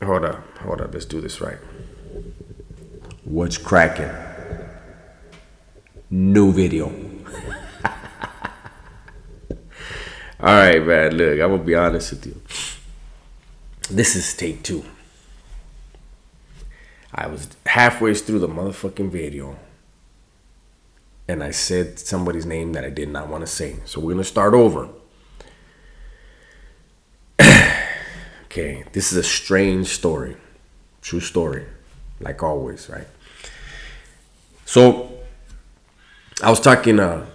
Hold up. Let's do this right. What's cracking? New video. All right, man. Look, I'm gonna be honest with you. This is take 2. I was halfway through the motherfucking video, and I said somebody's name that I did not want to say. So we're gonna start over. Okay, this is a strange story, true story, like always, right? So I was talking to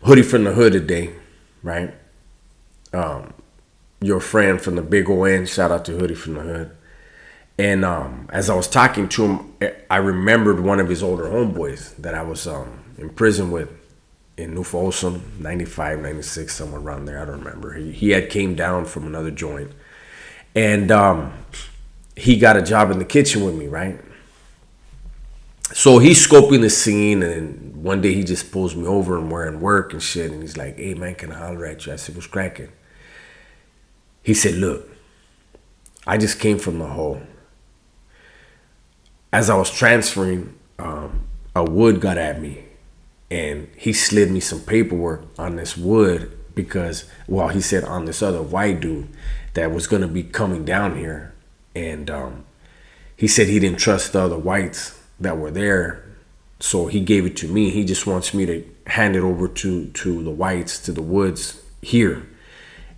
Hoodie from the Hood today, right? Your friend from the Big O-N, shout out to Hoodie from the Hood. And as I was talking to him, I remembered one of his older homeboys that I was in prison with in New Folsom, 95, 96, somewhere around there. I don't remember. He had came down from another joint. And he got a job in the kitchen with me, right? So he's scoping the scene, and one day he just pulls me over and we're in work and shit. And he's like, hey, man, can I holler at you? I said, what's cracking? He said, look, I just came from the hole. As I was transferring, a wood got at me, and he slid me some paperwork on this wood because, well, he said on this other white dude that was going to be coming down here. And he said he didn't trust the other whites that were there, so he gave it to me. He just wants me to hand it over to the whites, to the woods here.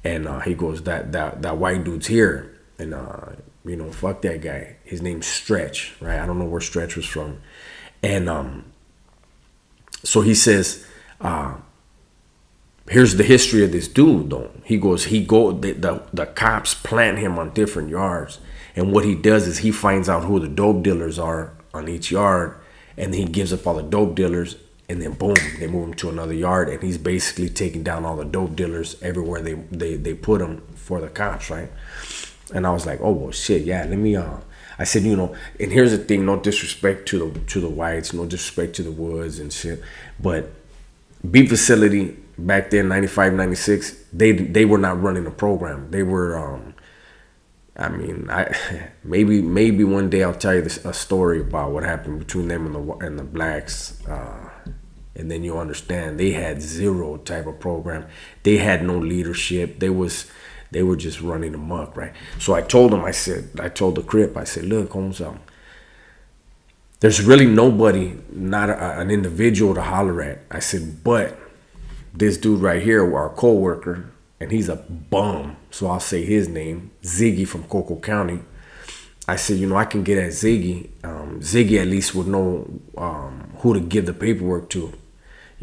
And he goes, that white dude's here. And fuck that guy. His name's Stretch, right? I don't know where Stretch was from. And so he says, here's the history of this dude, though. He goes, the cops plant him on different yards. And what he does is he finds out who the dope dealers are on each yard. And he gives up all the dope dealers. And then boom, they move him to another yard. And he's basically taking down all the dope dealers everywhere they put him for the cops, right? And I was like, oh, well, shit, yeah, let me, I said, and here's the thing, no disrespect to the whites, no disrespect to the woods and shit, but B Facility back then, 95, 96, they were not running a program. They were, maybe one day I'll tell you a story about what happened between them and the blacks, and then you'll understand. They had zero type of program. They had no leadership. They were just running amok, right? So I told him, I told the Crip, I said, look, Holmes, there's really nobody, not an individual to holler at. I said, but this dude right here, our co-worker, and he's a bum, so I'll say his name, Ziggy from Coco County. I said, I can get at Ziggy. Ziggy at least would know who to give the paperwork to,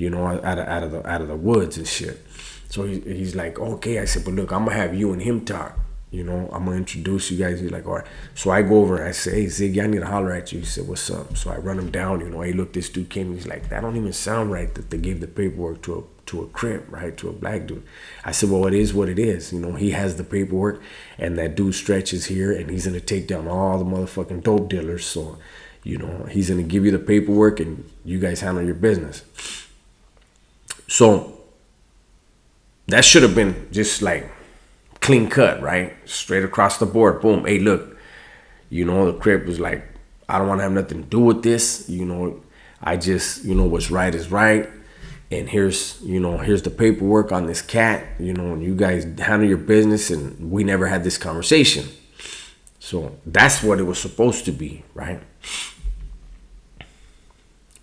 out of the woods and shit. So he's like, okay. I said, but look, I'm gonna have you and him talk. I'm gonna introduce you guys. He's like, all right. So I go over and I say, hey, Ziggy, I need to holler at you. He said, what's up? So I run him down. Hey, look, this dude came. He's like, that don't even sound right that they gave the paperwork to a Crip, right? To a black dude. I said, well, it is what it is. He has the paperwork, and that dude stretches here, and he's gonna take down all the motherfucking dope dealers. So, he's gonna give you the paperwork, and you guys handle your business. So that should have been just like clean cut, right? Straight across the board. Boom. Hey, look, the Crip was like, I don't want to have nothing to do with this. I just, what's right is right. And here's the paperwork on this cat, and you guys handle your business. And we never had this conversation. So that's what it was supposed to be, right?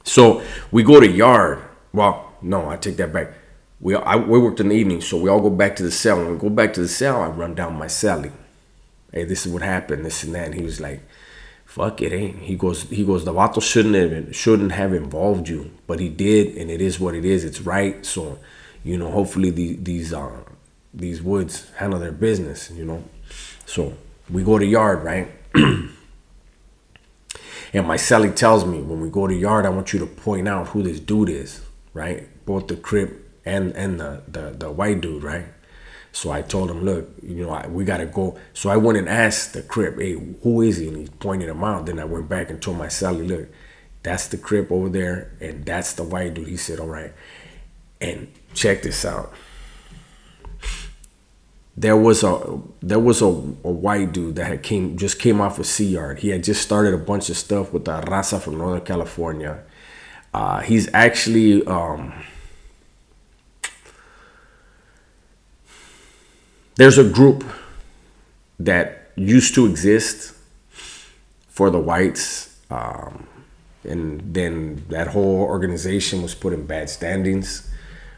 So we go to yard. Well, no, I take that back. We worked in the evening, so we all go back to the cell. When we go back to the cell, I run down my cellie. Hey, this is what happened, this and that. And he was like, fuck it, eh? He goes, the vato shouldn't have involved you, but he did, and it is what it is. It's right. So, hopefully these woods handle their business, So we go to yard, right? And my cellie tells me, when we go to yard, I want you to point out who this dude is, right? Both the Crip and the white dude, right? So I told him, look, we gotta go. So I went and asked the Crip, hey, who is he? And he pointed him out. Then I went back and told my cellie, look, that's the Crip over there, and that's the white dude. He said, all right. And check this out. there was a white dude that just came off a Sea Yard. He had just started a bunch of stuff with the raza from Northern California. He's actually there's a group that used to exist for the whites, and then that whole organization was put in bad standings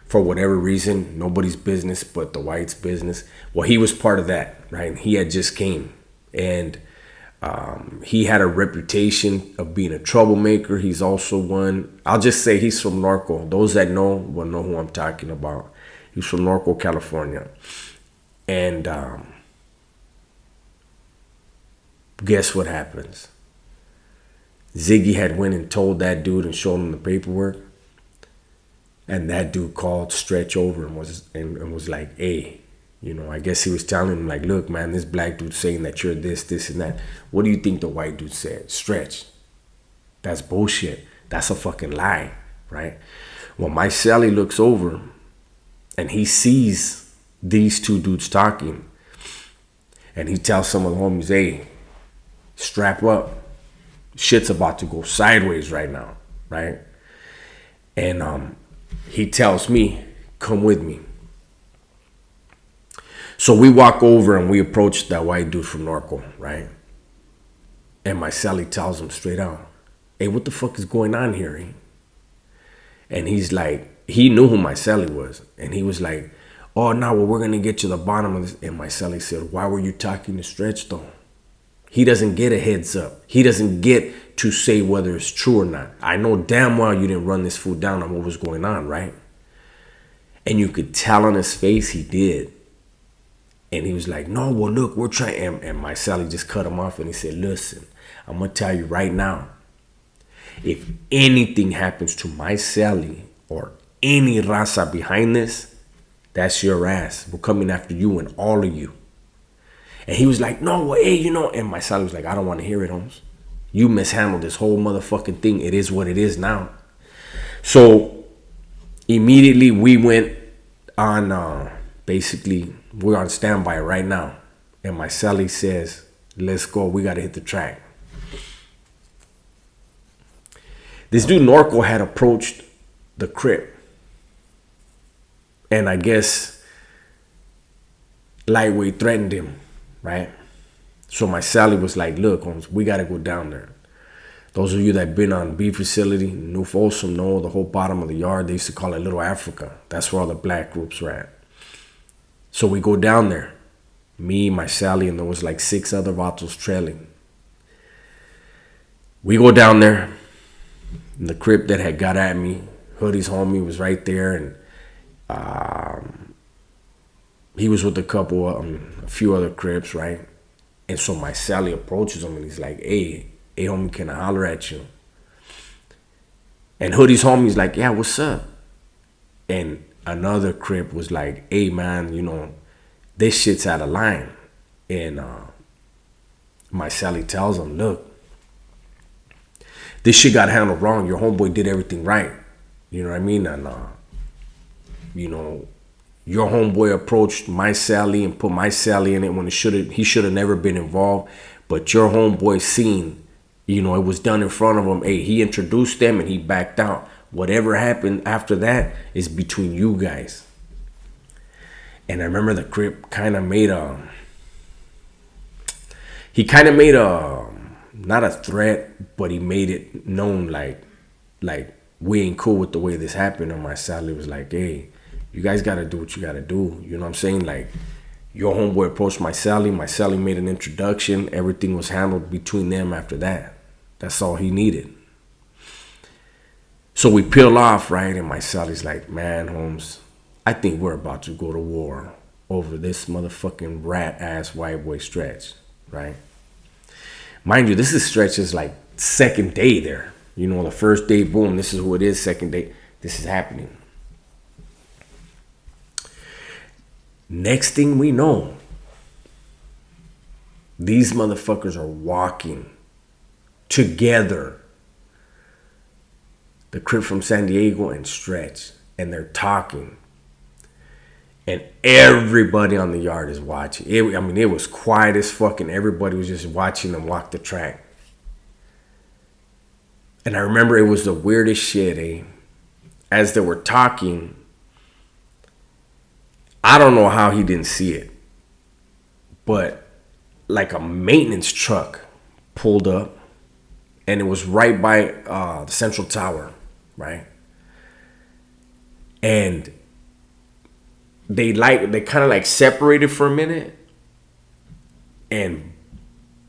for whatever reason. Nobody's business but the whites' business. Well, he was part of that, right? He had just came, and he had a reputation of being a troublemaker. He's also one, I'll just say he's from Norco. Those that know will know who I'm talking about. He's from Norco, California. And guess what happens? Ziggy had went and told that dude and showed him the paperwork. And that dude called Stretch over and was like, hey, I guess he was telling him, like, look, man, this black dude's saying that you're this, and that. What do you think the white dude said? Stretch. That's bullshit. That's a fucking lie, right? Well, my Sally looks over and he sees these two dudes talking. And he tells some of the homies, hey, strap up. Shit's about to go sideways right now, right? And he tells me, come with me. So we walk over and we approach that white dude from Norco, right? And my Sally tells him straight out, hey, what the fuck is going on here? Eh? And he's like, he knew who my Sally was. And he was like, oh, no, well, we're going to get to the bottom of this. And my Sally said, why were you talking to Stretch, though? He doesn't get a heads up. He doesn't get to say whether it's true or not. I know damn well you didn't run this fool down on what was going on, right? And you could tell on his face he did. And he was like, no, well, look, we're trying. And my Sally just cut him off and he said, listen, I'm going to tell you right now, if anything happens to my Sally or any raza behind this, that's your ass. We're coming after you and all of you. And he was like, no, well, hey, And my Sally was like, I don't want to hear it, Holmes. You mishandled this whole motherfucking thing. It is what it is now. So immediately we went on, basically, we're on standby right now. And my Sally says, let's go. We got to hit the track. This dude Norco had approached the Crip. And I guess Lightweight threatened him, right? So my Sally was like, look, Holmes, we got to go down there. Those of you that been on B facility, New Folsom know the whole bottom of the yard. They used to call it Little Africa. That's where all the black groups were at. So we go down there. Me, my Sally, and there was like 6 other vatos trailing. We go down there. And the Crip that had got at me, Hoodie's homie, was right there. And he was with a few other Crips, right? And so my Sally approaches him and he's like, hey, homie, can I holler at you? And Hoodie's homie's like, yeah, what's up? And another Crip was like, hey, man, this shit's out of line. And my Sally tells him, look, this shit got handled wrong. Your homeboy did everything right. You know what I mean? And, your homeboy approached my Sally and put my Sally in it when he should have never been involved. But your homeboy seen, it was done in front of him. Hey, he introduced them and he backed out. Whatever happened after that is between you guys. And I remember the Crip kind of made not a threat, but he made it known like we ain't cool with the way this happened. And my Sally was like, hey, you guys got to do what you got to do. You know what I'm saying? Like, your homeboy approached my Sally made an introduction. Everything was handled between them after that. That's all he needed. So we peel off, right? And my Sally's like, man, Holmes, I think we're about to go to war over this motherfucking rat-ass white boy Stretch, right? Mind you, this is Stretch's like second day there. The first day, boom, this is who it is. Second day, this is happening. Next thing we know, these motherfuckers are walking together. The Crip from San Diego and Stretch. And they're talking. And everybody on the yard is watching. It was quiet as fucking. Everybody was just watching them walk the track. And I remember it was the weirdest shit, eh? As they were talking, I don't know how he didn't see it, but like a maintenance truck pulled up, and it was right by the Central Tower, right? And they kind of like separated for a minute, and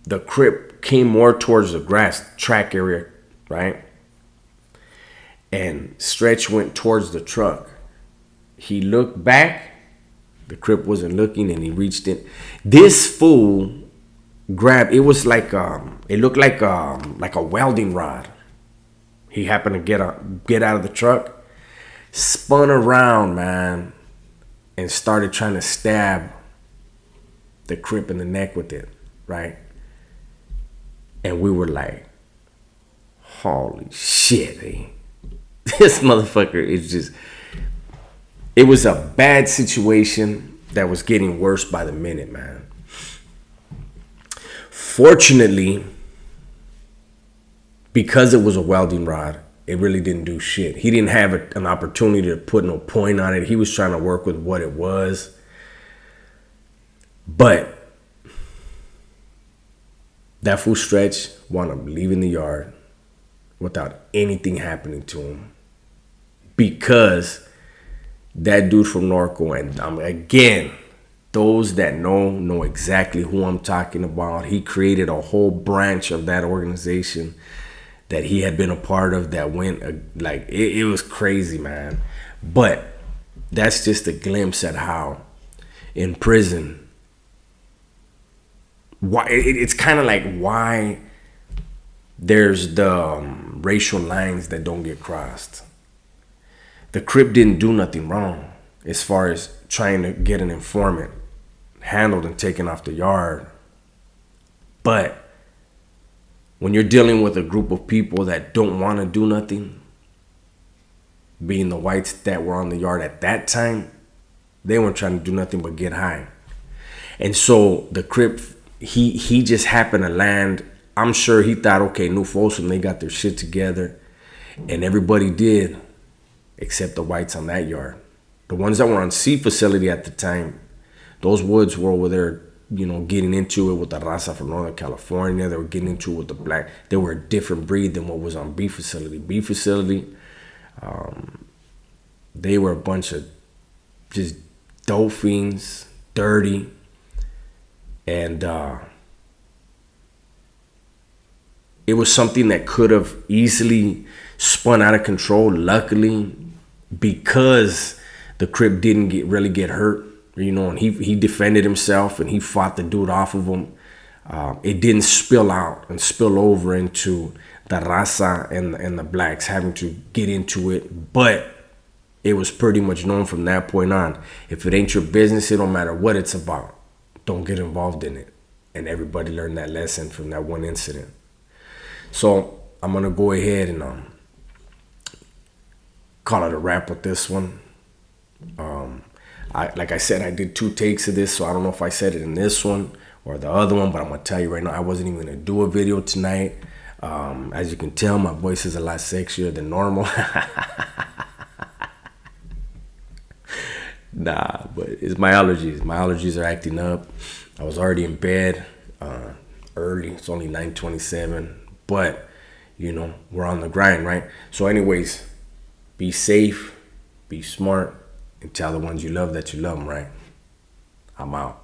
the Crip came more towards the grass track area, right? And Stretch went towards the truck. He looked back. The Crip wasn't looking, and he reached in. This fool grabbed. It was like it looked like a welding rod. He happened to get out of the truck, spun around, man, and started trying to stab the Crip in the neck with it, right? And we were like, holy shit, eh? This motherfucker is just... It was a bad situation that was getting worse by the minute, man. Fortunately, because it was a welding rod, it really didn't do shit. He didn't have an opportunity to put no point on it. He was trying to work with what it was. But that fool Stretch wound up leaving the yard without anything happening to him, because that dude from Norco, and again, those that know exactly who I'm talking about. He created a whole branch of that organization that he had been a part of that went like it was crazy, man. But that's just a glimpse at how in prison, why it's kind of like why there's the racial lines that don't get crossed. The Crip didn't do nothing wrong as far as trying to get an informant handled and taken off the yard. But when you're dealing with a group of people that don't want to do nothing, being the whites that were on the yard at that time, they weren't trying to do nothing but get high. And so the Crip, he just happened to land. I'm sure he thought, okay, New Folsom, they got their shit together. And everybody did, except the whites on that yard. The ones that were on C facility at the time, those woods were over there, you know, getting into it with the raza from Northern California. They were getting into it with the black. They were a different breed than what was on B facility. B facility, they were a bunch of just dope fiends, dirty, and it was something that could have easily spun out of control. Luckily, because the Crip didn't really get hurt, you know, and he defended himself and he fought the dude off of him. It didn't spill out and spill over into the raza and the blacks having to get into it. But it was pretty much known from that point on, if it ain't your business, it don't matter what it's about, don't get involved in it. And everybody learned that lesson from that one incident. So I'm gonna go ahead and call it a wrap with this one. Like I said, I did 2 takes of this, so I don't know if I said it in this one or the other one, but I'm gonna tell you right now, I wasn't even gonna do a video tonight. As you can tell, my voice is a lot sexier than normal. Nah, but it's my allergies. My allergies are acting up. I was already in bed early. It's only 9:27, but you know, we're on the grind, right? So anyways, be safe, be smart, and tell the ones you love that you love them, right? I'm out.